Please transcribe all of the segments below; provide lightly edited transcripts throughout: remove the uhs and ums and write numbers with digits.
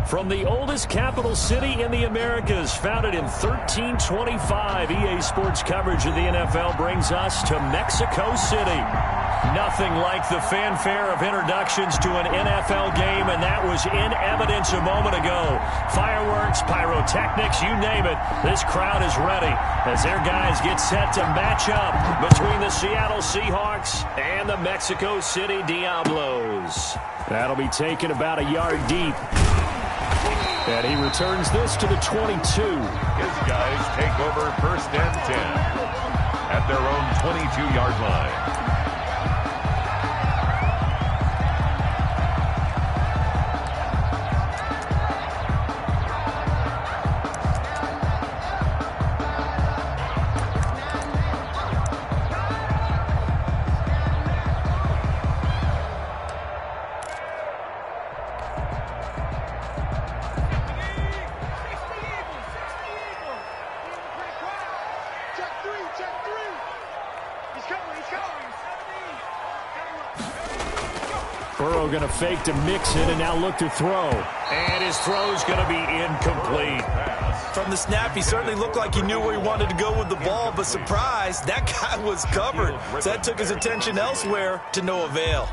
From the oldest capital city in the Americas, founded in 1325, EA Sports coverage of the NFL brings us to Mexico City. Nothing like the fanfare of introductions to an NFL game, and that was in evidence a moment ago. Fireworks, pyrotechnics, you name it. This crowd is ready as their guys get set to match up between the Seattle Seahawks and the Mexico City Diablos. That'll be taken about a yard deep. And he returns this to the 22. His guys take over 1st and 10 at their own 22-yard line. Burrow going to fake to Mixon and now look to throw. And his throw's going to be incomplete. From the snap, he certainly looked like he knew where he wanted to go with the ball, but surprise, that guy was covered. So that took his attention elsewhere to no avail.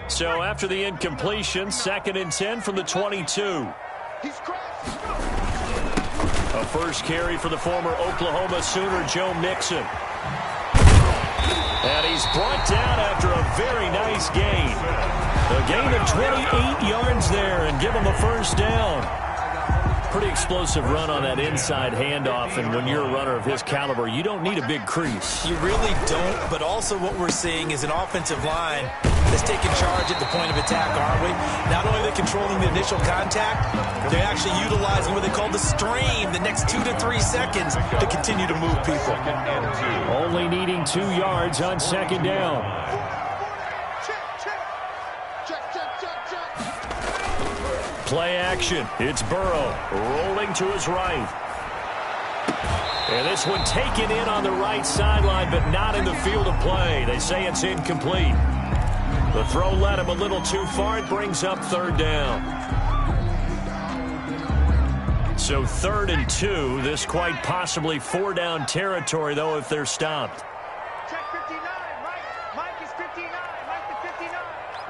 So after the incompletion, 2nd and 10 from the 22. A first carry for the former Oklahoma Sooner, Joe Mixon. And he's brought down after a very nice gain. A gain of 28 yards there and give him a first down. Pretty explosive run on that inside handoff, and when you're a runner of his caliber, you don't need a big crease. You really don't, but also what we're seeing is an offensive line that's taking charge at the point of attack, aren't we? Not only are they controlling the initial contact, they're actually utilizing what they call the stream, the next 2 to 3 seconds to continue to move people. Only needing 2 yards on 2nd down. Play action. It's Burrow rolling to his right. And this one taken in on the right sideline, but not in the field of play. They say it's incomplete. The throw led him a little too far. It brings up 3rd down. So 3rd and 2. This quite possibly 4-down territory, though, if they're stopped. Check 59, Mike. Mike is 59. Mike the 59.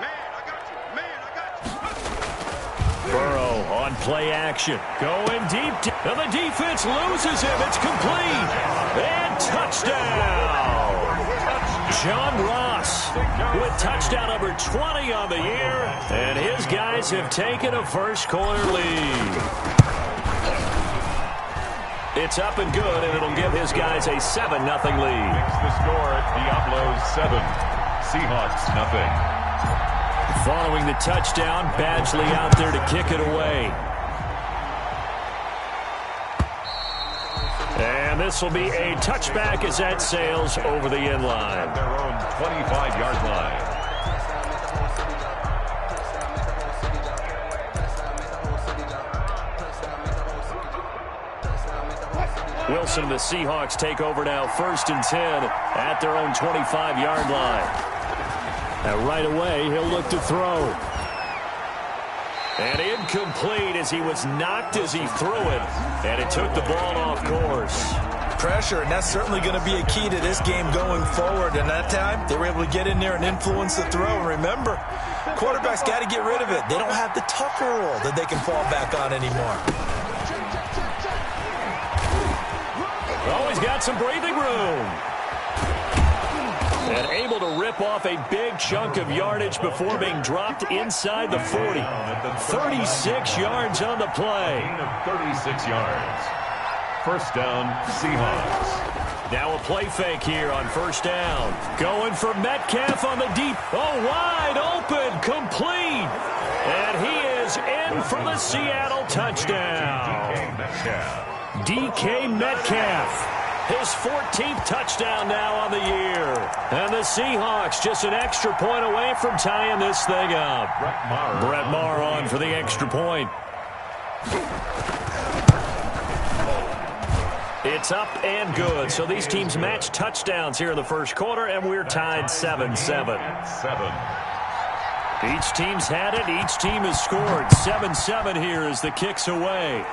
Man, I got you. Man, I got you. Burrow on play action. Going deep. And the defense loses him. It's complete. And touchdown. John Ross with touchdown number 20 on the year. And his guys have taken a first-quarter lead. It's up and good, and it'll give his guys a 7-0 lead. Makes the score at Diablos 7, Seahawks nothing. Following the touchdown, Badgley out there to kick it away. And this will be a touchback as that sails over the end line. At their own 25-yard line. Wilson, the Seahawks take over now, 1st and 10 at their own 25-yard line. Now right away, he'll look to throw. And incomplete as he was knocked as he threw it. And it took the ball off course. Pressure, and that's certainly going to be a key to this game going forward. And that time, they were able to get in there and influence the throw. And remember, quarterbacks got to get rid of it. They don't have the Tucker rule that they can fall back on anymore. Oh, he's got some breathing room. And able to rip off a big chunk of yardage before being dropped inside the 40. 36 yards on the play. 36 yards. First down, Seahawks. Now a play fake here on 1st down. Going for Metcalf on the deep. Oh, wide open, complete. And he Seattle touchdown. DK Metcalf. His 14th touchdown now on the year. And the Seahawks just an extra point away from tying this thing up. Brett Maher on for the extra point. It's up and good. So these teams match touchdowns here in the first quarter, and we're tied 7-7. Each team's had it. Each team has scored. 7-7 here as the kick's away.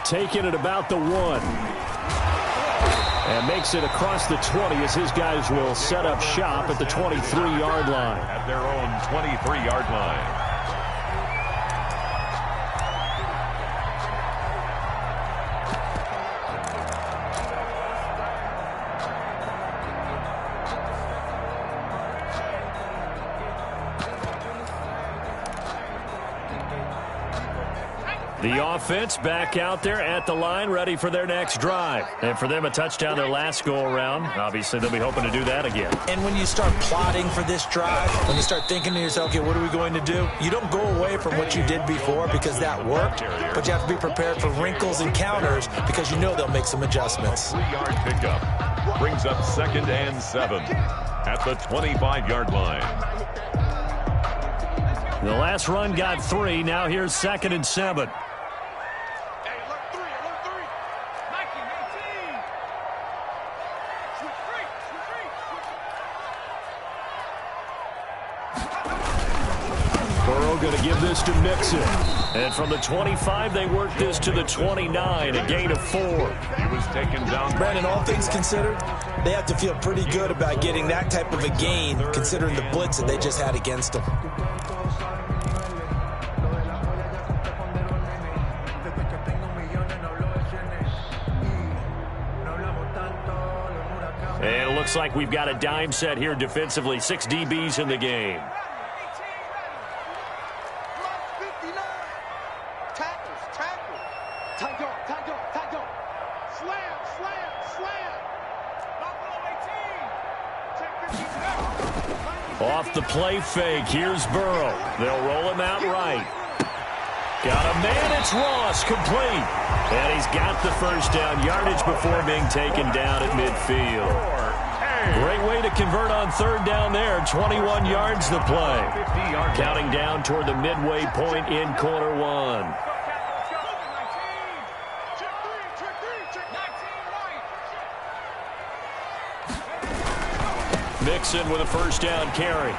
Taking it about the 1. And makes it across the 20 as his guys will set up shop at the 23-yard line. At their own 23-yard line. The offense back out there at the line, ready for their next drive. And for them, a touchdown their last go-around. Obviously, they'll be hoping to do that again. And when you start plotting for this drive, when you start thinking to yourself, okay, what are we going to do? You don't go away from what you did before because that worked, but you have to be prepared for wrinkles and counters because you know they'll make some adjustments. 3-yard pickup brings up 2nd and 7 at the 25-yard line. The last run got 3. Now here's 2nd and 7. Going to give this to Mixon. And from the 25, they work this to the 29, a gain of 4. He was taken down. Brandon, all things considered, they have to feel pretty good about getting that type of a gain, considering the blitz that they just had against them. And it looks like we've got a dime set here defensively. 6 DBs in the game. Off the play fake, here's Burrow. They'll roll him out right. Got a man, it's Ross, complete. And he's got the first down, yardage before being taken down at midfield. Great way to convert on 3rd down there. 21 yards the play. Counting down toward the midway point in quarter 1. Mixon with a first down carry.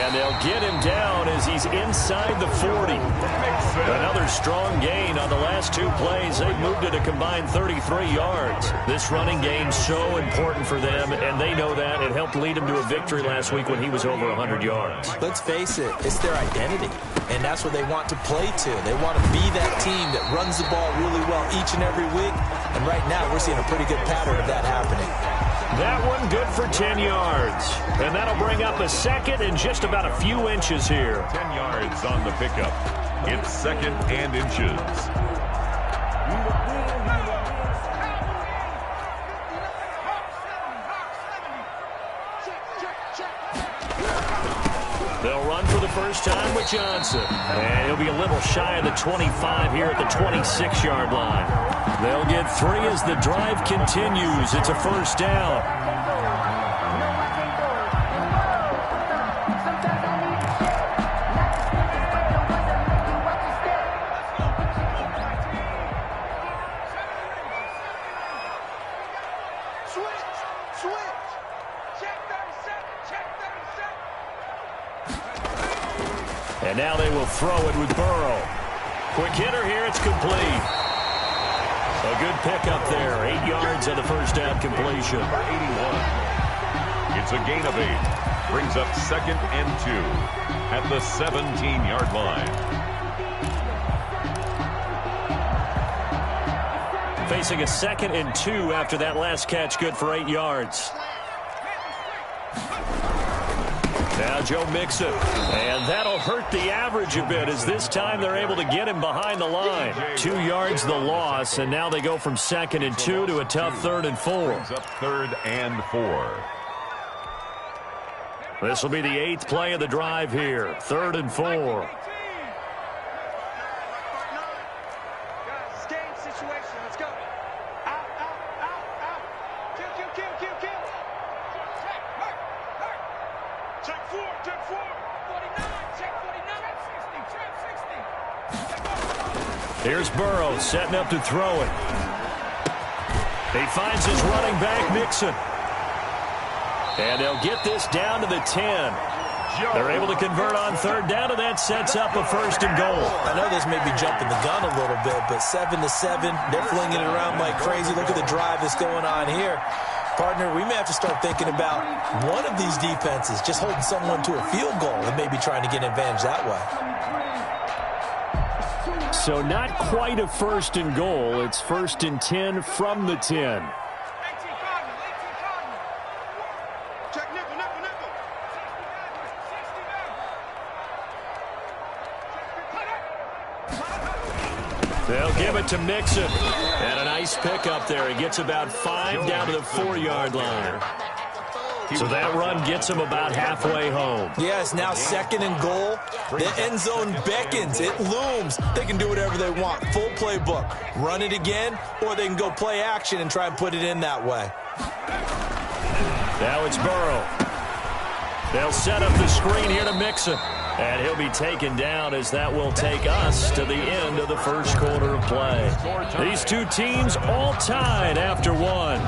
And they'll get him down as he's inside the 40. Another strong gain on the last 2 plays. They've moved it a combined 33 yards. This running game's so important for them, and they know that. It helped lead them to a victory last week when he was over 100 yards. Let's face it, it's their identity, and that's what they want to play to. They want to be that team that runs the ball really well each and every week, and right now we're seeing a pretty good pattern of that happening. That one good for 10 yards. And that'll bring up a 2nd and just about a few inches here. 10 yards on the pickup. It's 2nd and inches. They'll run for the first time with Johnson. And he'll be a little shy of the 25 here at the 26-yard line. They'll get 3 as the drive continues. It's a first down. And now they will throw it with Burrow. Quick hitter here, it's complete. A good pickup there. 8 yards on the first down completion. 81. It's a gain of 8. Brings up 2nd and 2 at the 17-yard line. Facing a 2nd and 2 after that last catch, good for 8 yards. Now Joe Mixon, and that'll hurt the average a bit as this time they're able to get him behind the line. 2 yards the loss, and now they go from 2nd and 2 to a tough 3rd and 4. Brings up 3rd and 4. This will be the 8th play of the drive here. 3rd and 4. Here's Burrow setting up to throw it. He finds his running back, Mixon. And they'll get this down to the 10. They're able to convert on third down, and that sets up a 1st and goal. I know this may be jumping the gun a little bit, but 7-7, they're flinging it around like crazy. Look at the drive that's going on here. Partner, we may have to start thinking about one of these defenses just holding someone to a field goal and maybe trying to get an advantage that way. So not quite a 1st and goal. It's 1st and 10 from the 10. They'll give it to Mixon. And a nice pickup there. He gets about 5 down to the 4-yard line. So that run gets him about halfway home. Yeah, it's now 2nd and goal. The end zone beckons. It looms. They can do whatever they want. Full playbook. Run it again, or they can go play action and try and put it in that way. Now it's Burrow. They'll set up the screen here to Mixon. And he'll be taken down as that will take us to the end of the 1st quarter of play. These two teams all tied after 1.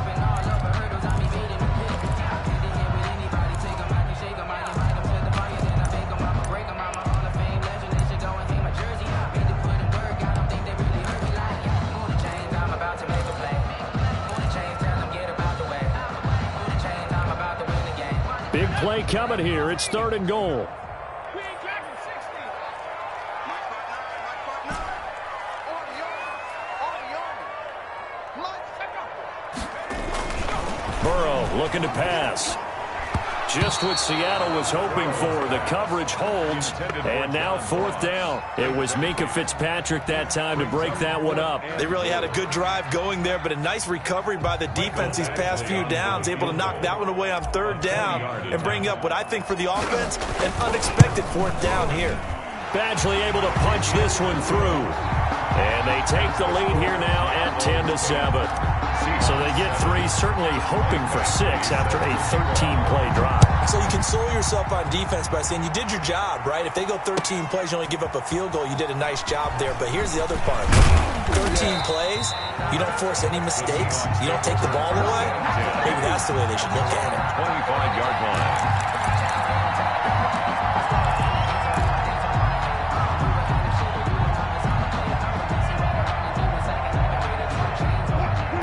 Big play coming here. It's 3rd and goal. Burrow looking to pass. Just what Seattle was hoping for. The coverage holds, and now 4th down. It was Minkah Fitzpatrick that time to break that one up. They really had a good drive going there, but a nice recovery by the defense these past few downs, able to knock that one away on 3rd down and bring up what I think for the offense, an unexpected 4th down here. Badgley able to punch this one through. And they take the lead here now at 10-7. So they get 3, certainly hoping for 6 after a 13-play drive. So you console yourself on defense by saying you did your job, right? If they go 13 plays, you only give up a field goal, you did a nice job there. But here's the other part. 13 plays, you don't force any mistakes, you don't take the ball away. Maybe that's the way they should look at it. 25-yard line.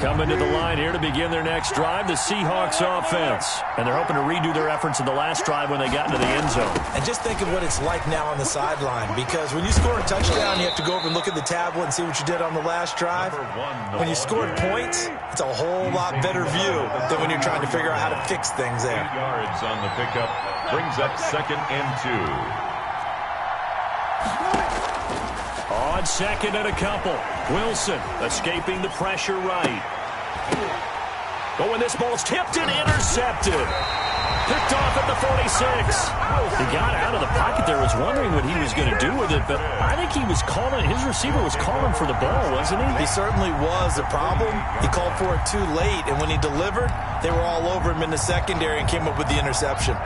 Coming to the line here to begin their next drive, the Seahawks offense. And they're hoping to redo their efforts in the last drive when they got into the end zone. And just think of what it's like now on the sideline, because when you score a touchdown, you have to go over and look at the tablet and see what you did on the last drive. When you scored points, it's a whole lot better view than when you're trying to figure out how to fix things there. 8 yards on the pickup brings up 2nd and 2. On 2nd and a couple. Wilson escaping the pressure right. Oh, and this ball's tipped and intercepted. Picked off at the 46. He got out of the pocket there, was wondering what he was going to do with it, but I think he was calling, his receiver was calling for the ball, wasn't he? He certainly was. The problem, he called for it too late, and when he delivered, they were all over him in the secondary and came up with the interception.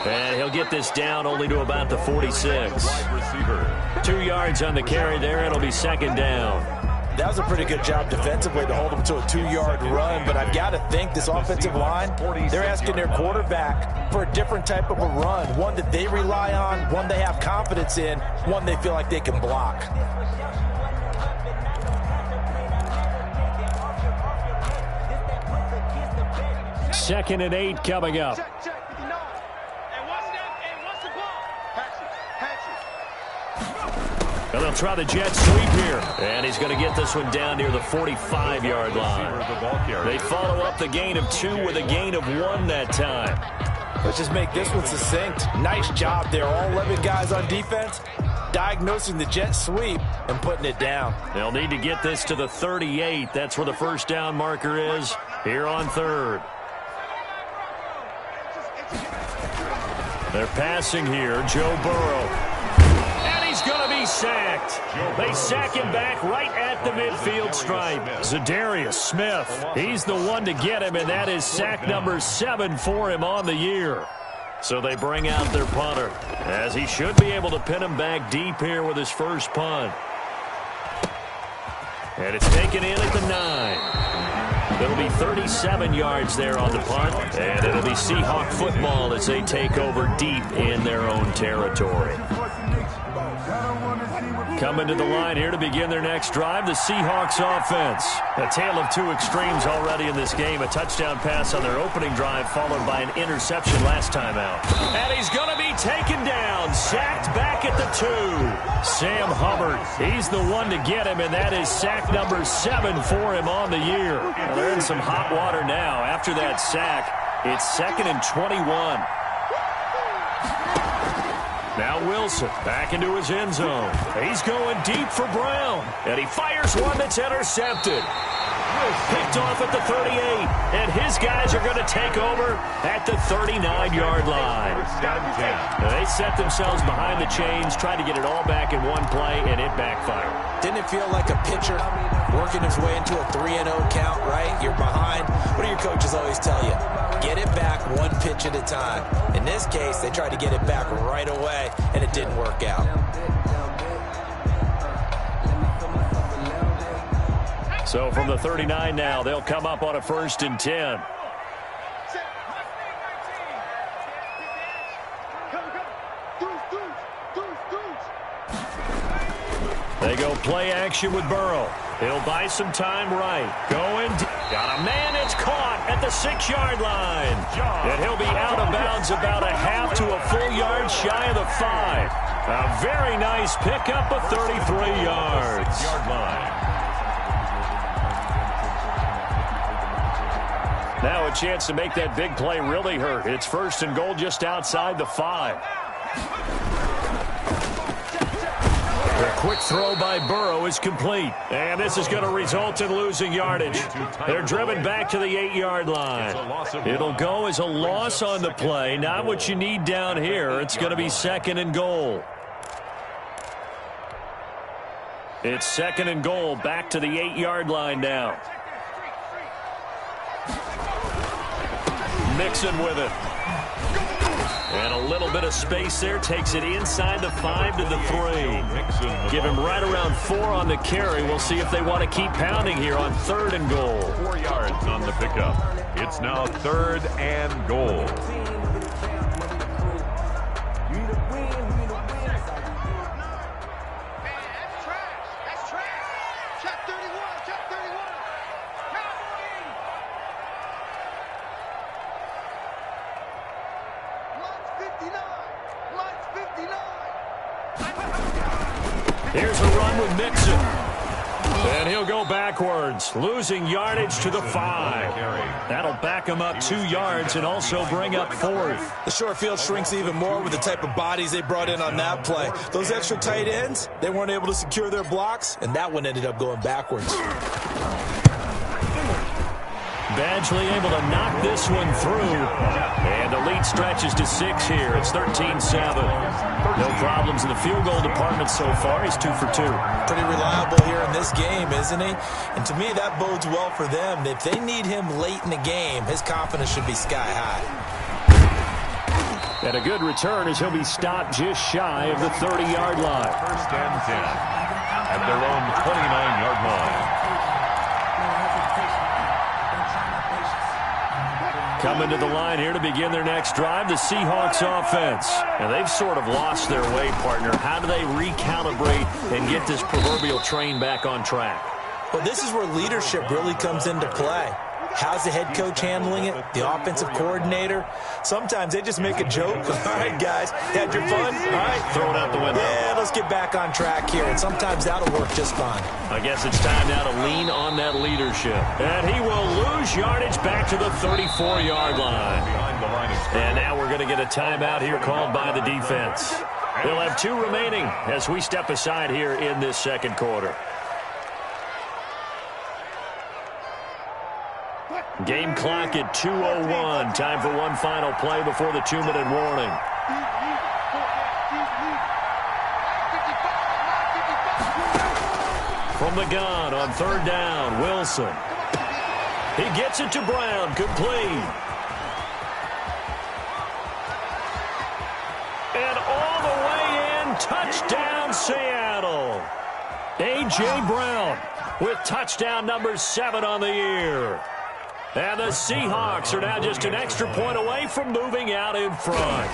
And he'll get this down only to about the 46. 2 yards on the carry there. It'll be 2nd down. That was a pretty good job defensively to hold him to a 2-yard run, but I've got to think this offensive line, they're asking their quarterback for a different type of a run, one that they rely on, one they have confidence in, one they feel like they can block. Second and 8 coming up. And they'll try the jet sweep here. And he's going to get this one down near the 45-yard line. They follow up the gain of 2 with a gain of 1 that time. Let's just make this one succinct. Nice job there. All 11 guys on defense diagnosing the jet sweep and putting it down. They'll need to get this to the 38. That's where the 1st down marker is here on 3rd. They're passing here. Joe Burrow. And he's going to be sacked. They sack him back right at the midfield stripe. Zadarius Smith, he's the one to get him, and that is sack number 7 for him on the year. So they bring out their punter, as he should be able to pin him back deep here with his first punt. And it's taken in at the 9. It'll be 37 yards there on the punt, and it'll be Seahawk football as they take over deep in their own territory. Coming to the line here to begin their next drive, the Seahawks offense. A tale of two extremes already in this game. A touchdown pass on their opening drive, followed by an interception last time out. And he's going to be taken down, sacked back at the 2. Sam Hubbard, he's the one to get him, and that is sack number 7 for him on the year. Well, they're in some hot water now. After that sack, it's 2nd and 21. Now Wilson back into his end zone. He's going deep for Brown. And he fires one that's intercepted. Picked off at the 38. And his guys are going to take over at the 39-yard line. They set themselves behind the chains, tried to get it all back in one play, and it backfired. Didn't it feel like a pitcher working his way into a 3-0 count, right? You're behind. What do your coaches always tell you? Get it back one pitch at a time. In this case, they tried to get it back right away, and it didn't work out. So from the 39 now, they'll come up on a 1st and 10. They go play action with Burrow. He'll buy some time right. Going. Got a man. It's caught at the 6-yard line. And he'll be out of bounds about a half to a full yard shy of the 5. A very nice pickup of 33 yards. Now a chance to make that big play really hurt. It's 1st and goal just outside the 5. The quick throw by Burrow is complete. And this is going to result in losing yardage. They're driven back to the 8-yard line. It'll go as a loss on the play. Not what you need down here. It's going to be 2nd and goal. It's 2nd and goal, back to the 8-yard line now. Mixon with it. And a little bit of space there. Takes it inside the 5 to the 3. Give him right around 4 on the carry. We'll see if they want to keep pounding here on 3rd and goal. 4 yards on the pickup. It's now 3rd and goal. Here's a run with Mixon. And he'll go backwards, losing yardage to the 5. That'll back him up 2 yards and also bring up 4th. The short field shrinks even more with the type of bodies they brought in on that play. Those extra tight ends, they weren't able to secure their blocks, and that one ended up going backwards. Badgley able to knock this one through. And the lead stretches to 6 here. It's 13-7. No problems in the field goal department so far. He's 2 for 2. Pretty reliable here in this game, isn't he? And to me, that bodes well for them. If they need him late in the game, his confidence should be sky high. And a good return as he'll be stopped just shy of the 30-yard line. 1st and 10 at their own 29-yard line. Coming to the line here to begin their next drive, the Seahawks offense. And they've sort of lost their way, partner. How do they recalibrate and get this proverbial train back on track? Well, this is where leadership really comes into play. How's the head coach handling it? The offensive coordinator? Sometimes they just make a joke. All right, guys, had your fun? All right, throw it out the window. Yeah, let's get back on track here. And sometimes that'll work just fine. I guess it's time now to lean on that leadership. And he will lose yardage back to the 34-yard line. And now we're going to get a timeout here called by the defense. They'll have 2 remaining as we step aside here in this 2nd quarter. Game clock at 2:01. Time for one final play before the 2-minute warning. From the gun on third down, Wilson. He gets it to Brown, complete. And all the way in, touchdown Seattle. A.J. Brown with touchdown number 7 on the year. And the Seahawks are now just an extra point away from moving out in front.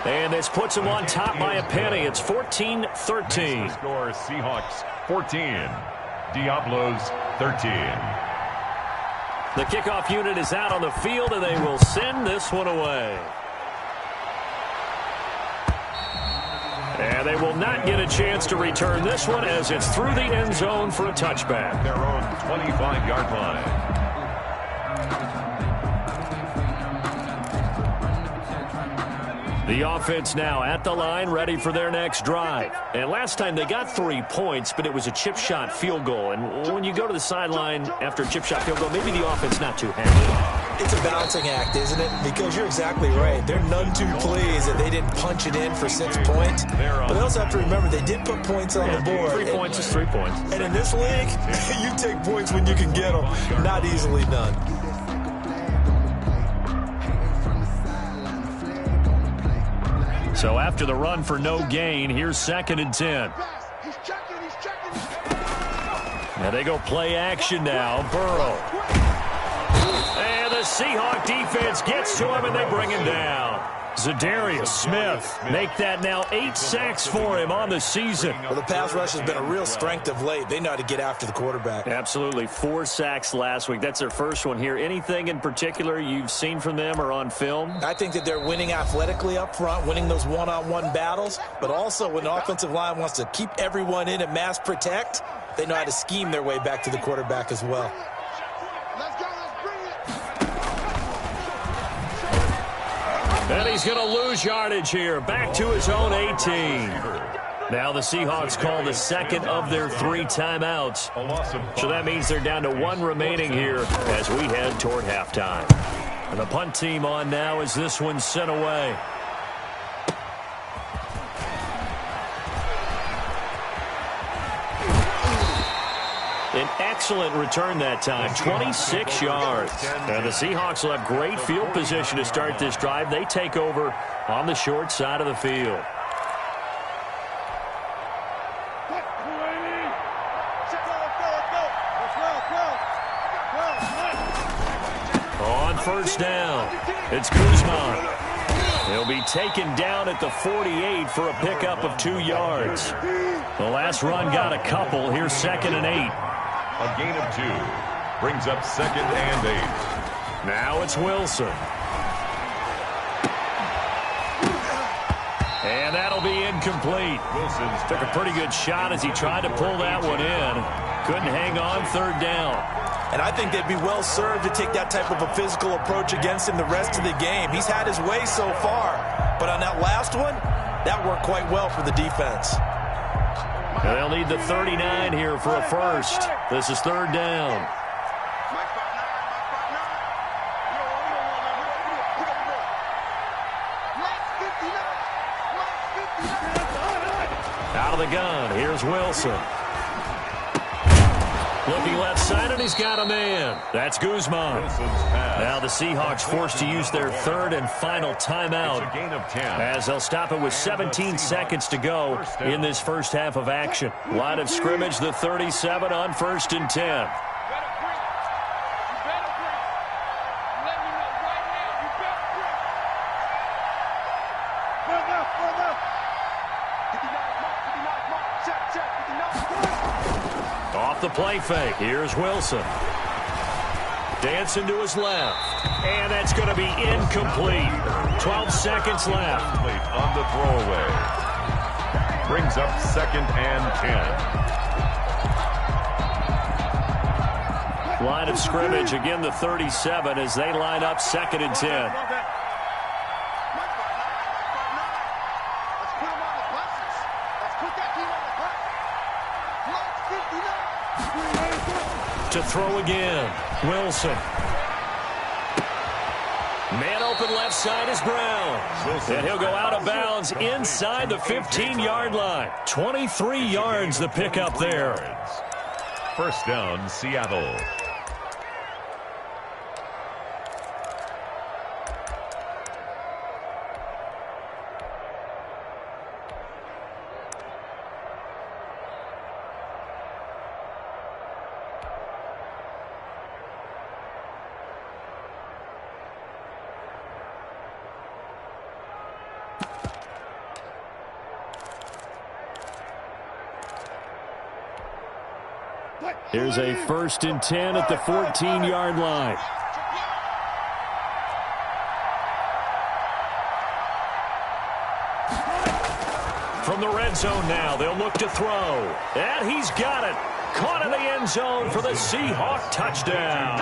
And this puts them on top by a penny. It's 14-13. Score Seahawks 14, Diablos 13. The kickoff unit is out on the field, and they will send this one away. And they will not get a chance to return this one as it's through the end zone for a touchback. Their own 25-yard line. The offense now at the line, ready for their next drive. And last time they got 3 points, but it was a chip shot field goal. And when you go to the sideline after a chip shot field goal, maybe the offense not too happy. It's a balancing act, isn't it? Because you're exactly right. They're none too pleased that they didn't punch it in for 6 points. But they also have to remember they did put points on the board. 3 points is 3 points. And in this league, you take points when you can get them. Not easily done. So after the run for no gain, here's 2nd and 10. And they go play action now. Burrow. And the Seahawk defense gets to him, and they bring him down. Zadarius Smith make that now 8 sacks for him on the season. Well, the pass rush has been a real strength of late. They know how to get after the quarterback. Absolutely. 4 sacks last week. That's their first one here. Anything in particular you've seen from them or on film? I think that they're winning athletically up front, winning those one-on-one battles, but also when the offensive line wants to keep everyone in and mass protect, they know how to scheme their way back to the quarterback as well. And he's going to lose yardage here. Back to his own 18. Now the Seahawks call the 2nd of their 3 timeouts. So that means they're down to 1 remaining here as we head toward halftime. And the punt team on now as this one's sent away. An excellent return that time, 26 yards. And the Seahawks will have great field position to start this drive. They take over on the short side of the field. On first down, it's Guzman. He'll be taken down at the 48 for a pickup of 2 yards. The last run got a couple. Here's 2nd and 8. A gain of 2 brings up 2nd and 8. Now it's Wilson. And that'll be incomplete. Wilson took a pretty good shot as he tried to pull that one in. Couldn't hang on 3rd down. And I think they'd be well served to take that type of a physical approach against him the rest of the game. He's had his way so far, but on that last one, that worked quite well for the defense. They'll need the 39 here for a first. This is 3rd down. Out of the gun, here's Wilson. Looking left side, and he's got a man. That's Guzman. Now the Seahawks forced to use their 3rd and final timeout as they'll stop it with 17 seconds to go in this first half of action. Line of scrimmage, the 37 on 1st and 10. Off the play fake. Here's Wilson. Dancing to his left. And that's going to be incomplete. 12 seconds left. On the throwaway. Brings up 2nd and 10. Line of scrimmage, again the 37 as they line up 2nd and 10. To throw again, Wilson. Man open left side is Brown. And he'll go out of bounds inside the 15-yard line. 23 yards the pickup there. First down, Seattle. Here's a 1st and 10 at the 14-yard line. From the red zone now, they'll look to throw. And he's got it. Caught in the end zone for the Seahawk touchdown.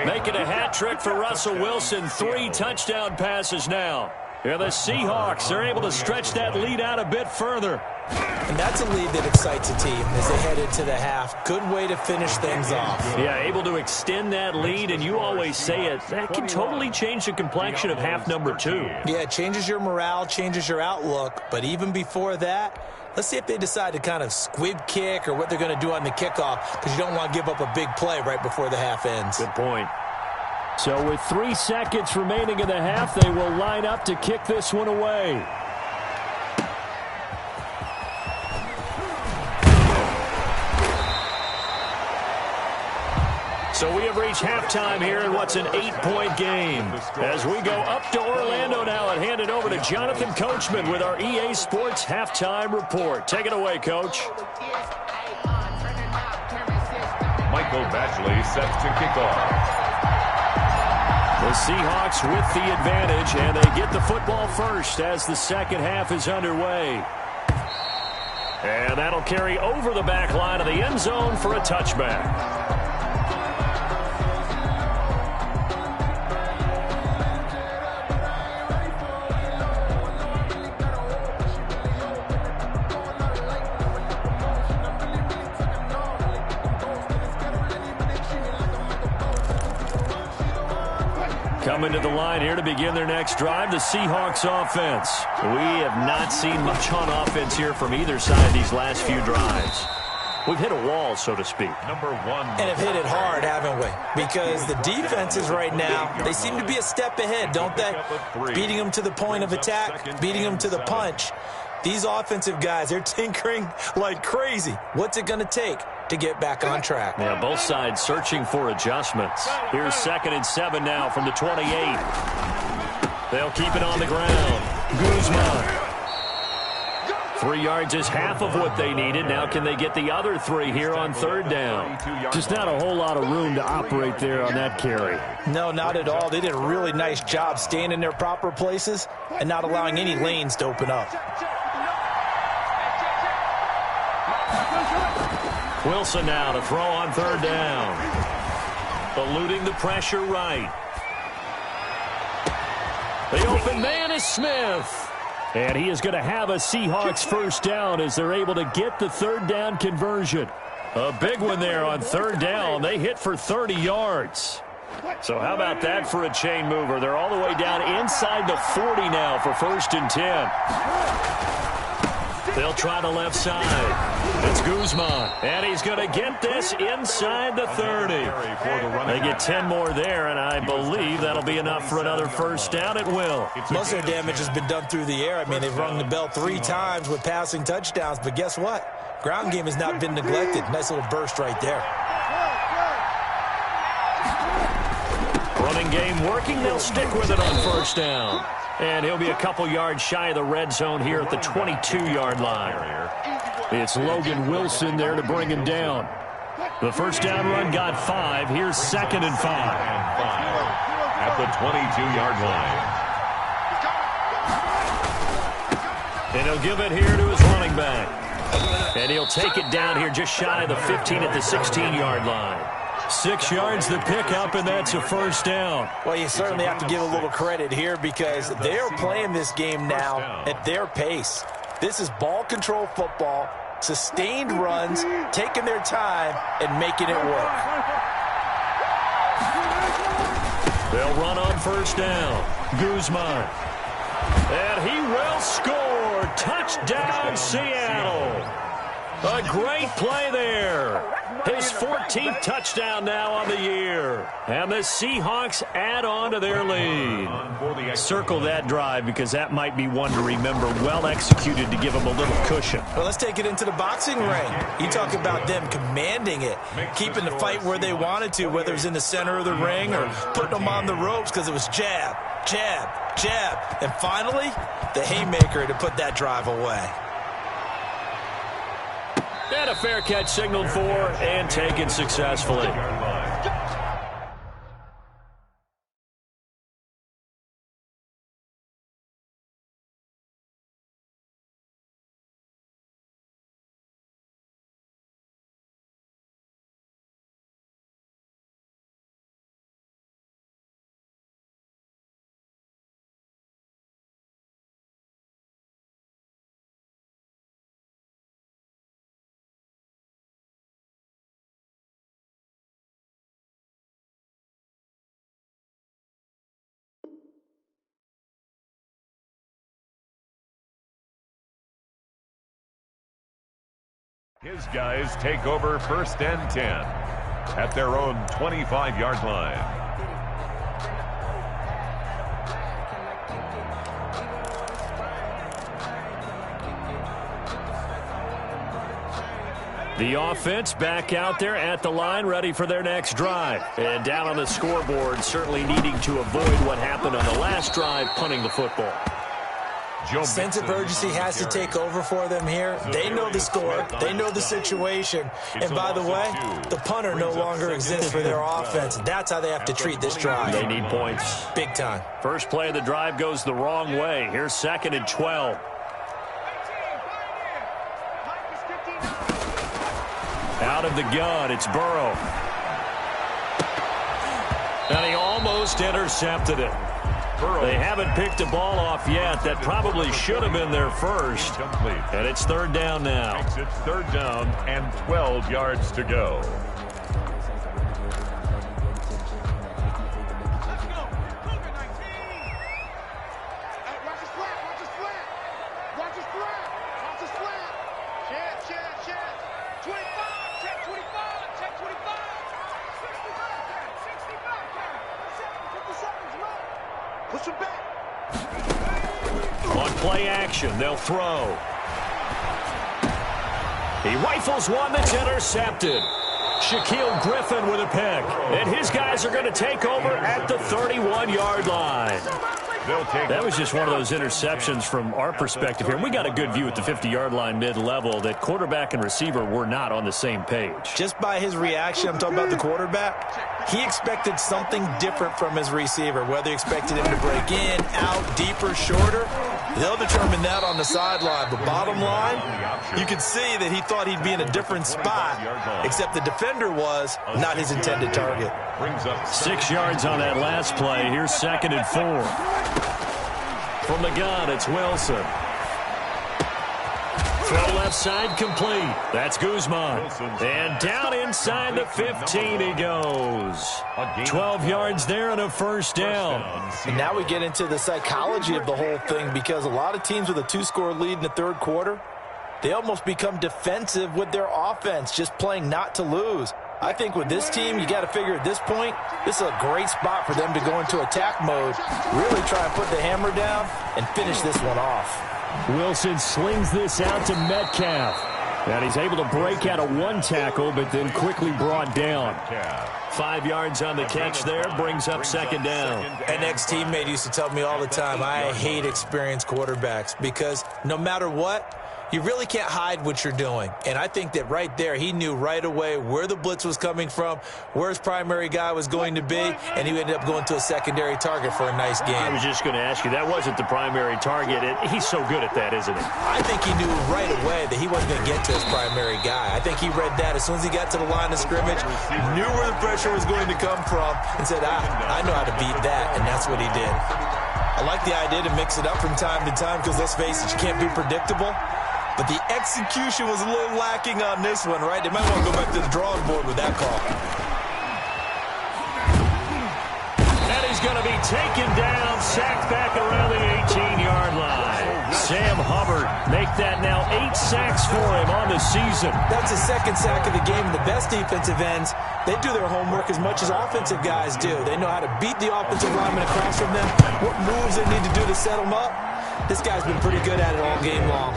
Making a hat trick for Russell Wilson. 3 touchdown passes now. Yeah, the Seahawks are able to stretch that lead out a bit further. And that's a lead that excites a team as they head into the half. Good way to finish things off. Yeah, able to extend that lead, and you always say it, that can totally change the complexion of half number 2. Yeah, it changes your morale, changes your outlook. But even before that, let's see if they decide to kind of squib kick or what they're going to do on the kickoff, because you don't want to give up a big play right before the half ends. Good point. So with 3 seconds remaining in the half, they will line up to kick this one away. So we have reached halftime here in what's an 8-point game. As we go up to Orlando now and hand it over to Jonathan Coachman with our EA Sports Halftime Report. Take it away, Coach. Michael Badgley set to kick off. The Seahawks with the advantage, and they get the football first as the second half is underway. And that'll carry over the back line of the end zone for a touchback. Coming to the line here to begin their next drive, the Seahawks offense. We have not seen much on offense here from either side these last few drives. We've hit a wall, so to speak. Number 1. And have hit it hard, haven't we? Because the defenses right now, they seem to be a step ahead, don't they? Beating them to the point of attack, beating them to the punch. These offensive guys, they're tinkering like crazy. What's it going to take to get back on track? Yeah, both sides searching for adjustments. Here's 2nd and 7 now from the 28. They'll keep it on the ground. Guzman. 3 yards is half of what they needed. Now can they get the other 3 here on 3rd down? Just not a whole lot of room to operate there on that carry. No, not at all. They did a really nice job staying in their proper places and not allowing any lanes to open up. Wilson now to throw on 3rd down. Eluding the pressure right. The open man is Smith. And he is going to have a Seahawks first down as they're able to get the 3rd down conversion. A big one there on 3rd down. They hit for 30 yards. So how about that for a chain mover? They're all the way down inside the 40 now for 1st and 10. They'll try the left side. It's Guzman. And he's going to get this inside the 30. They get 10 more there, and I believe that'll be enough for another first down. It will. Most of their damage has been done through the air. I mean, they've rung the bell 3 times with passing touchdowns. But guess what? Ground game has not been neglected. Nice little burst right there. Running game working. They'll stick with it on 1st down. And he'll be a couple yards shy of the red zone here at the 22-yard line. It's Logan Wilson there to bring him down. The first down run got 5. Here's 2nd and 5. At the 22-yard line. And he'll give it here to his running back. And he'll take it down here just shy of the 15 at the 16-yard line. 6 yards the pickup, and that's a first down. Well, you certainly have to give a little credit here because they're playing this game now at their pace. This is ball control football, sustained runs, taking their time, and making it work. They'll run on first down. Guzman. And he will score. Touchdown, Seattle. A great play there. His 14th touchdown now on the year. And the Seahawks add on to their lead. Circle that drive because that might be one to remember. Well executed to give them a little cushion. Well, let's take it into the boxing ring. You talk about them commanding it, keeping the fight where they wanted to, whether it was in the center of the ring or putting them on the ropes because it was jab, jab, jab. And finally, the haymaker to put that drive away. And a fair catch signaled for and taken successfully. His guys take over first and 10 at their own 25-yard line. The offense back out there at the line, ready for their next drive. And down on the scoreboard, certainly needing to avoid what happened on the last drive, punting the football. Sense of urgency has to take over for them here. They know the score. They know the situation. And by the way, the punter no longer exists for their offense. That's how they have to treat this drive. They need points. Big time. First play of the drive goes the wrong way. Here's 2nd and 12. Out of the gun, it's Burrow. And he almost intercepted it. They haven't picked a ball off yet. That probably should have been their first. And it's 3rd down now. It's 3rd down and 12 yards to go. On play action, they'll throw. He rifles one that's intercepted. Shaquille Griffin with a pick. And his guys are going to take over at the 31-yard line. That was just one of those interceptions from our perspective here. We got a good view at the 50-yard line mid-level that quarterback and receiver were not on the same page. Just by his reaction, I'm talking about the quarterback, he expected something different from his receiver, whether he expected him to break in, out, deeper, shorter. They'll determine that on the sideline. But bottom line, you can see that he thought he'd be in a different spot, except the defender was not his intended target. 6 yards on that last play. Here's 2nd and 4. From the gun, it's Wilson. Throw left side complete. That's Guzman. And down inside the 15 he goes. 12 yards there and a 1st down. And now we get into the psychology of the whole thing, because a lot of teams with a 2-score lead in the 3rd quarter, they almost become defensive with their offense, just playing not to lose. I think with this team, you got to figure at this point, this is a great spot for them to go into attack mode, really try and put the hammer down and finish this one off. Wilson slings this out to Metcalf. And he's able to break out of one tackle, but then quickly brought down. 5 yards on the catch there, brings up 2nd down. An ex-teammate used to tell me all the time, I hate experienced quarterbacks, because no matter what, you really can't hide what you're doing. And I think that right there, he knew right away where the blitz was coming from, where his primary guy was going to be, and he ended up going to a secondary target for a nice game. I was just going to ask you, that wasn't the primary target. He's so good at that, isn't he? I think he knew right away that he wasn't going to get to his primary guy. I think he read that as soon as he got to the line of scrimmage, knew where the pressure was going to come from, and said, I know how to beat that, and that's what he did. I like the idea to mix it up from time to time, because let's face it, you can't be predictable. But the execution was a little lacking on this one, right? They might want to go back to the drawing board with that call. And he's taken down, sacked back around the 18-yard line. Sam Hubbard make that now 8 sacks for him on the season. That's his second sack of the game. The best defensive ends, they do their homework as much as offensive guys do. They know how to beat the offensive lineman across from them, what moves they need to do to set them up. This guy's been pretty good at it all game long.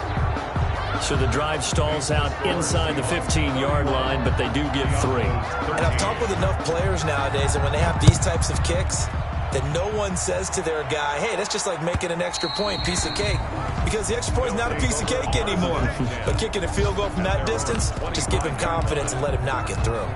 So the drive stalls out inside the 15-yard line, but they do get 3. And I've talked with enough players nowadays that when they have these types of kicks, that no one says to their guy, hey, that's just like making an extra point, piece of cake. Because the extra point is not a piece of cake anymore. But kicking a field goal from that distance, just give him confidence and let him knock it through.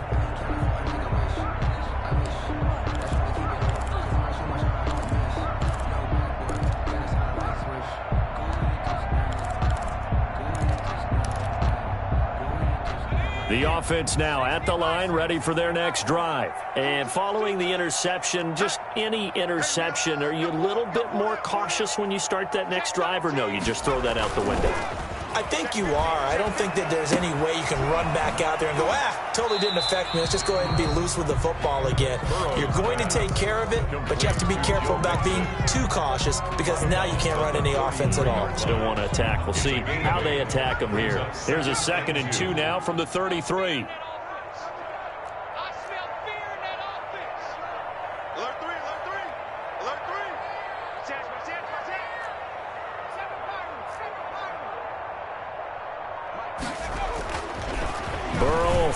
The offense now at the line, ready for their next drive. And following the interception, just any interception, are you a little bit more cautious when you start that next drive, or no, you just throw that out the window? I think you are. I don't think that there's any way you can run back out there and go, totally didn't affect me. Let's just go ahead and be loose with the football again. You're going to take care of it, but you have to be careful about being too cautious because now you can't run any offense at all. Still want to attack. We'll see how they attack them here. Here's a 2nd and 2 now from the 33.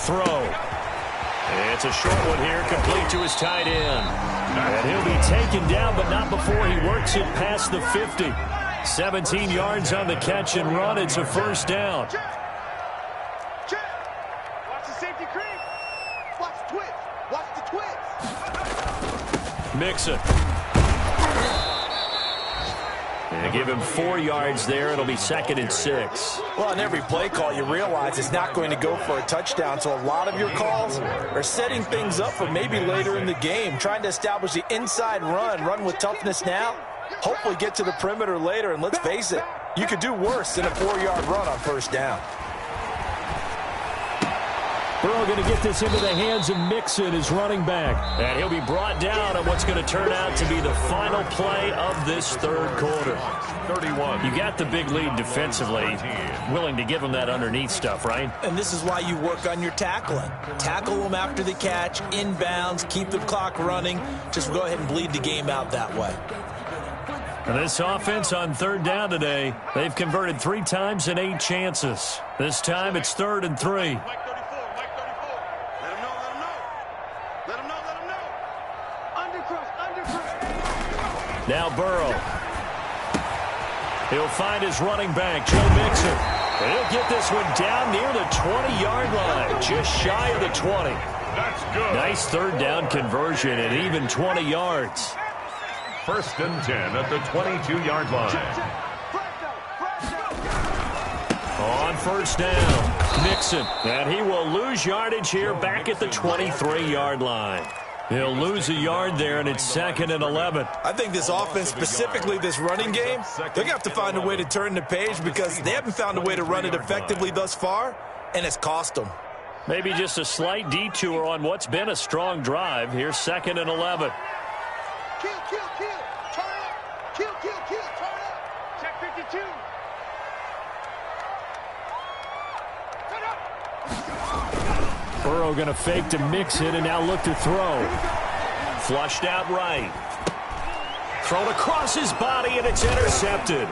Throw. It's a short one here, complete to his tight end. And he'll be taken down, but not before he works it past the 50. 17 yards on the catch and run. It's a first down. Watch the safety creep. Watch the twist. Watch the twist. Mixon. And give him 4 yards there. It'll be 2nd and 6. Well, on every play call, you realize it's not going to go for a touchdown. So a lot of your calls are setting things up for maybe later in the game, trying to establish the inside run with toughness now, hopefully get to the perimeter later. And let's face it, you could do worse than a 4-yard run on first down. Burrow going to get this into the hands of Mixon, his running back. And he'll be brought down on what's going to turn out to be the final play of this third quarter. 31. You got the big lead defensively. Willing to give them that underneath stuff, right? And this is why you work on your tackling. Tackle them after the catch, inbounds, keep the clock running. Just go ahead and bleed the game out that way. And this offense on 3rd down today, they've converted 3 times in 8 chances. This time it's 3rd and 3. Now Burrow. He'll find his running back, Joe Mixon. And he'll get this one down near the 20-yard line, just shy of the 20. That's good. Nice 3rd down conversion at even 20 yards. 1st and 10 at the 22-yard line. On 1st down, Mixon. And he will lose yardage here back at the 23-yard line. He'll lose a yard there, and it's 2nd and 11. I think this offense, specifically this running game, they're going to have to find a way to turn the page because they haven't found a way to run it effectively thus far, and it's cost them. Maybe just a slight detour on what's been a strong drive. Here's 2nd and 11. Kill, kill, kill. Turn up. Kill, kill, kill. Turn up. Check 52. Turn up. Burrow going to fake to Mixon and now look to throw. Flushed out right. Thrown across his body, and it's intercepted.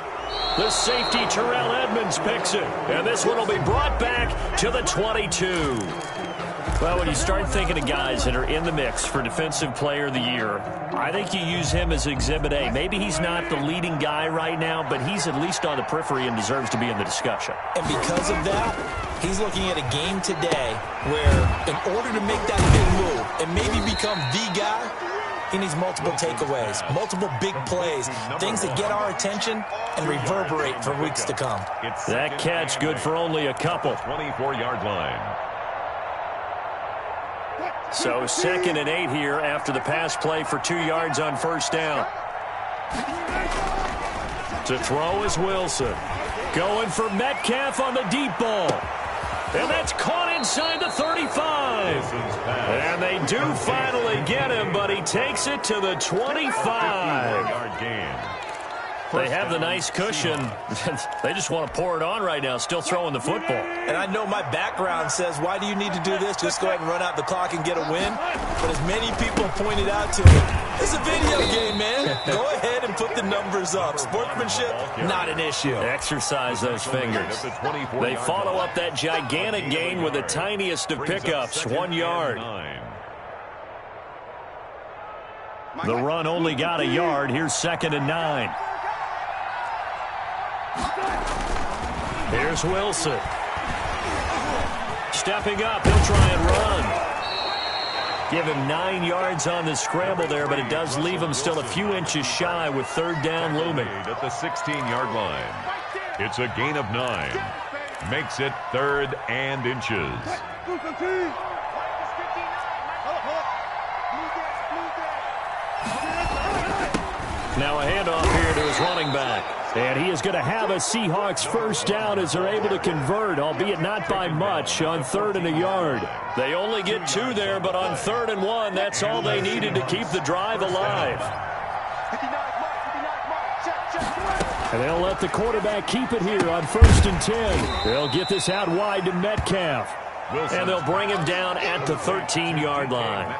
The safety, Terrell Edmonds, picks it. And this one will be brought back to the 22. Well, when you start thinking of guys that are in the mix for Defensive Player of the Year, I think you use him as Exhibit A. Maybe he's not the leading guy right now, but he's at least on the periphery and deserves to be in the discussion. And because of that, he's looking at a game today where in order to make that big move and maybe become the guy, he needs multiple takeaways, multiple big plays, things that get our attention and reverberate for weeks to come. That catch good for only a couple. 24-yard line. So 2nd and 8 here after the pass play for 2 yards on 1st down. To throw is Wilson. Going for Metcalf on the deep ball. And that's caught inside the 35. him. And they do finally get him, but he takes it to the 25. Yard gain. They have the nice cushion. They just want to pour it on right now, still throwing the football. And I know my background says, why do you need to do this? Just go ahead and run out the clock and get a win. But as many people pointed out to me, it's a video game, man. Go ahead and put the numbers up. Sportsmanship, not an issue. Exercise those fingers. They follow up that gigantic gain with the tiniest of pickups, 1 yard. The run only got a yard. Here's 2nd and 9. Here's Wilson. Stepping up, he'll try and run. Give him 9 yards on the scramble there, but it does leave him still a few inches shy with 3rd down looming. At the 16-yard line. It's a gain of 9. Makes it 3rd and inches. Now a handoff here to his running back. And he is going to have a Seahawks first down as they're able to convert, albeit not by much, on 3rd and a yard. They only get 2 there, but on 3rd and 1, that's all they needed to keep the drive alive. And they'll let the quarterback keep it here on 1st and 10. They'll get this out wide to Metcalf. And they'll bring him down at the 13-yard line.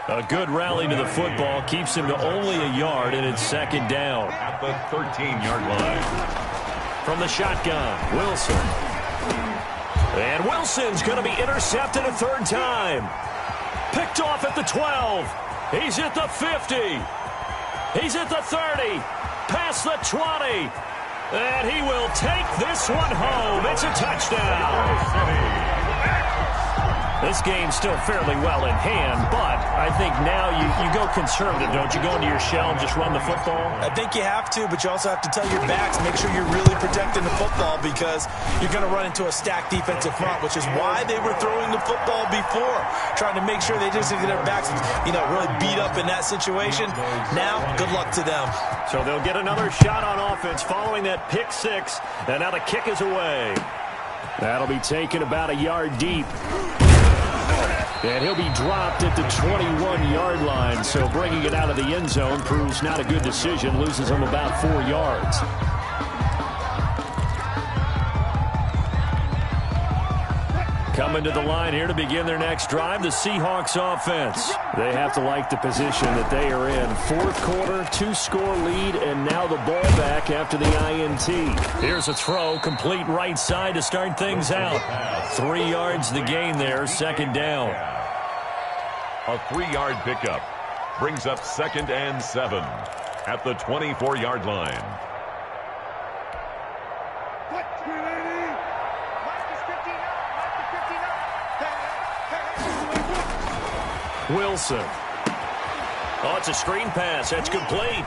A good rally to the football keeps him to only a yard, and it's 2nd down. At the 13-yard line. From the shotgun, Wilson. And Wilson's going to be intercepted a 3rd time. Picked off at the 12. He's at the 50. He's at the 30. Past the 20. And he will take this one home. It's a touchdown. This game's still fairly well in hand, but I think now you go conservative, don't you? Go into your shell and just run the football? I think you have to, but you also have to tell your backs, make sure you're really protecting the football because you're going to run into a stacked defensive front, which is why they were throwing the football before, trying to make sure they just get their backs, really beat up in that situation. Now, good luck to them. So they'll get another shot on offense following that pick 6, and now the kick is away. That'll be taken about a yard deep. And he'll be dropped at the 21-yard line, so bringing it out of the end zone proves not a good decision, loses him about 4 yards. Coming to the line here to begin their next drive, the Seahawks offense. They have to like the position that they are in. 4th quarter, 2-score lead, and now the ball back after the INT. Here's a throw, complete right side to start things out. 3 yards the gain there, 2nd down. A 3-yard pickup brings up 2nd and 7 at the 24-yard line. Wilson. Oh, it's a screen pass. That's complete.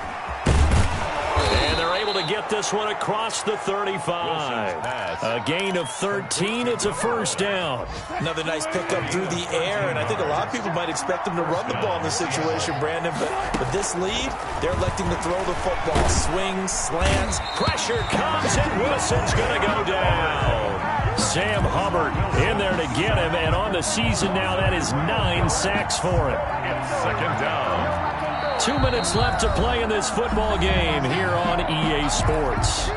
And they're able to get this one across the 35. A gain of 13. It's a 1st down. Another nice pickup through the air, and I think a lot of people might expect them to run the ball in this situation, Brandon, but this lead, they're electing to throw the football. Swings, slants. Pressure comes, and Wilson's going to go down. Sam Hubbard in there to get him, and on the season now, that is 9 sacks for him. It's 2nd down. 2 minutes left to play in this football game here on EA Sports.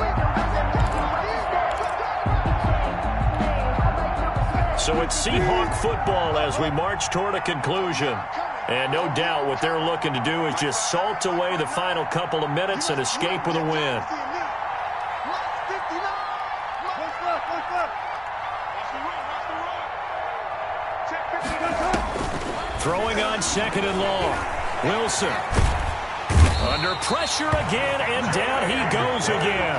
So it's Seahawk football as we march toward a conclusion. And no doubt what they're looking to do is just salt away the final couple of minutes and escape with a win. Throwing on 2nd and long. Wilson. Under pressure again, and down he goes again.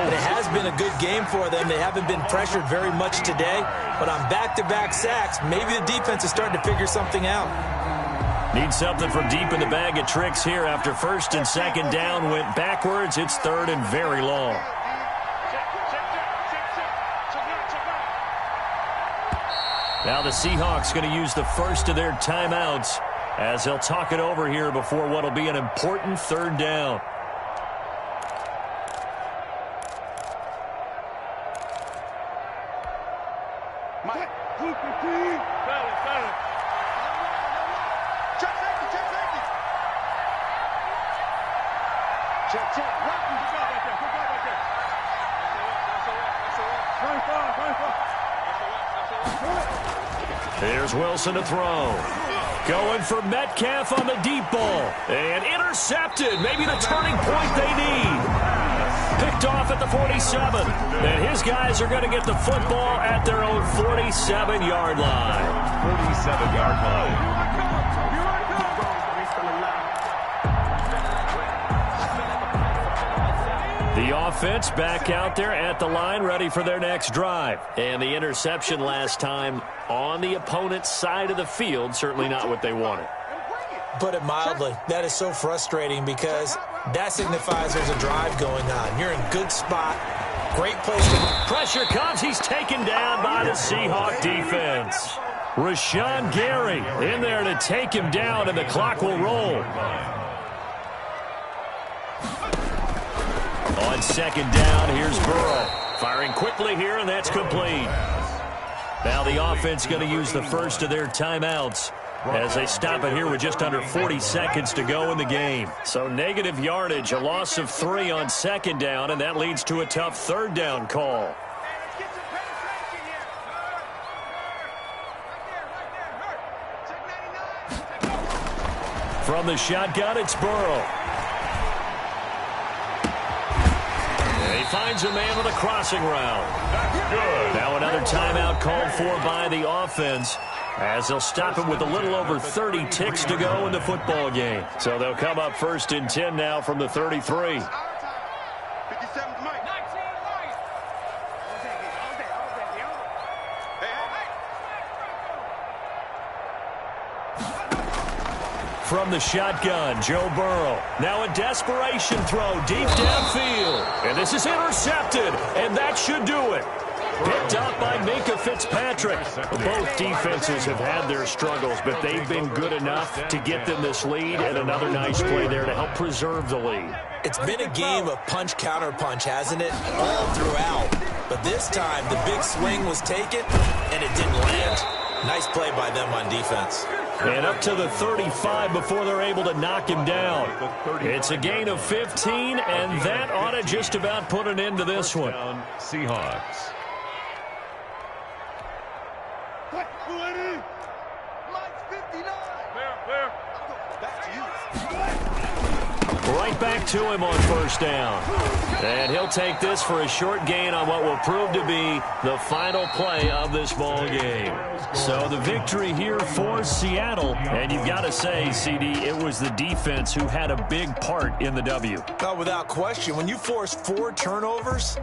It has been a good game for them. They haven't been pressured very much today, but on back-to-back sacks, maybe the defense is starting to figure something out. Need something from deep in the bag of tricks here after 1st and 2nd down went backwards. It's 3rd and very long. Now the Seahawks going to use the first of their timeouts as they'll talk it over here before what will be an important 3rd down. Mike. Check safety, check safety. Check. Rock. Good job right there. Here's Wilson to throw. Going for Metcalf on the deep ball. And intercepted. Maybe the turning point they need. Picked off at the 47. And his guys are going to get the football at their own 47-yard line. 47-yard line. The offense back out there at the line, ready for their next drive. And the interception last time on the opponent's side of the field, certainly not what they wanted. Put it mildly, that is so frustrating because that signifies there's a drive going on. You're in good spot, great place to... Pressure comes, he's taken down by the Seahawk defense. Rashawn Gary in there to take him down, and the clock will roll. On second down, here's Burrow. Firing quickly here, and that's complete. Now the offense going to use the first of their timeouts as they stop it here with just under 40 seconds to go in the game. So negative yardage, a loss of 3 on second down, and that leads to a tough third down call. Let's get some penetration here. Right there. Check 99. From the shotgun, it's Burrow. He finds a man with a crossing route. That's good. Now another timeout called for by the offense as they'll stop him with a little over 30 ticks to go in the football game. So they'll come up 1st and 10 now from the 33. 57's Mike. 19 Mike. From the shotgun, Joe Burrow. Now a desperation throw deep downfield. And this is intercepted, and that should do it. Picked up by Minkah Fitzpatrick. Both defenses have had their struggles, but they've been good enough to get them this lead, and another nice play there to help preserve the lead. It's been a game of punch-counter-punch, hasn't it? All throughout. But this time, the big swing was taken, and it didn't land. Nice play by them on defense. And up to the 35 before they're able to knock him down. It's a gain of 15, and that ought to just about put an end to this one. Seahawks. Mike's 59. Back to you. Right back to him on first down. And he'll take this for a short gain on what will prove to be the final play of this ball game. So the victory here for Seattle. And you've got to say, CD, it was the defense who had a big part in the W. Oh, without question. When you force 4 turnovers,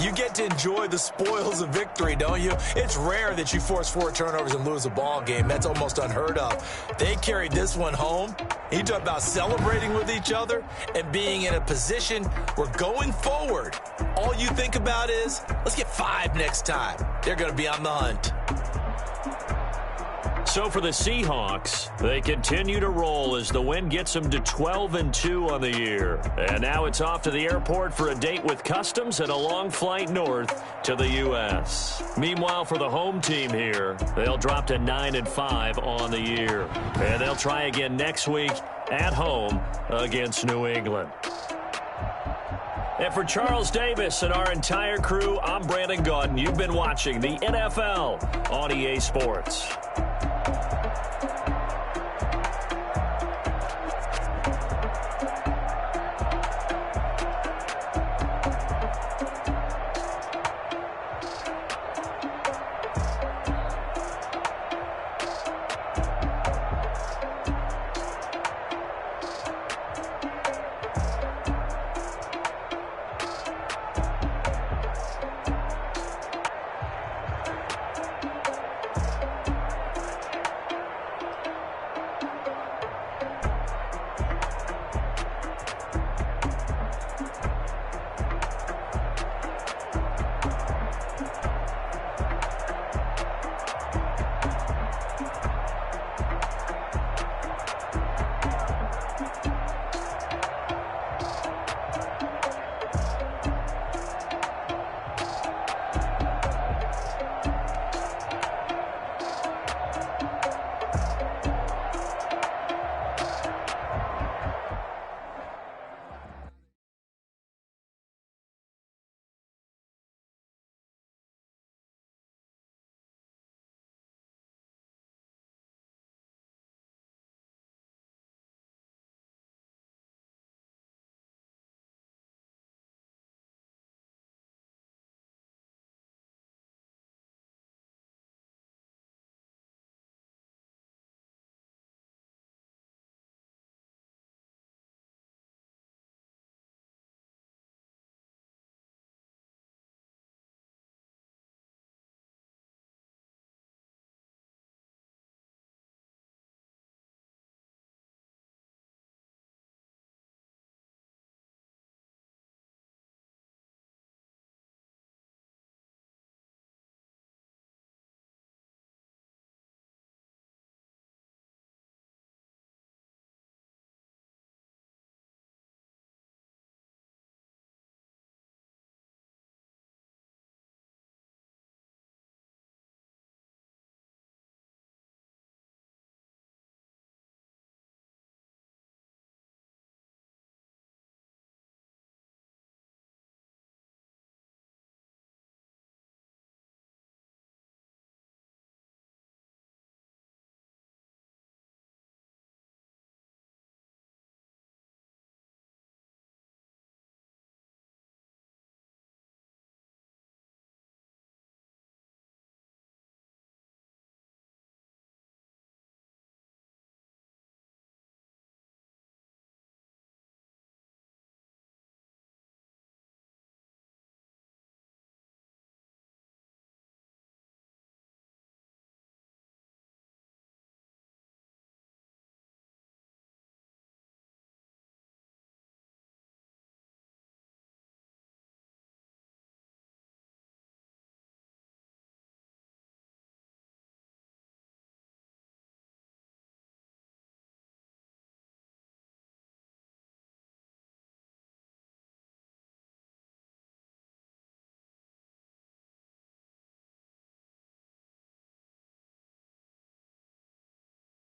you get to enjoy the spoils of victory, don't you? It's rare that you force 4 turnovers and lose a ball game. That's almost unheard of. They carried this one home. You talk about celebrating with each other and being in a position where going forward, all you think about is, let's get 5 next time. They're going to be on the hunt. So for the Seahawks, they continue to roll as the win gets them to 12-2 on the year. And now it's off to the airport for a date with customs and a long flight north to the U.S. Meanwhile, for the home team here, they'll drop to 9-5 on the year. And they'll try again next week at home against New England. And for Charles Davis and our entire crew, I'm Brandon Gaudin. You've been watching the NFL on EA Sports.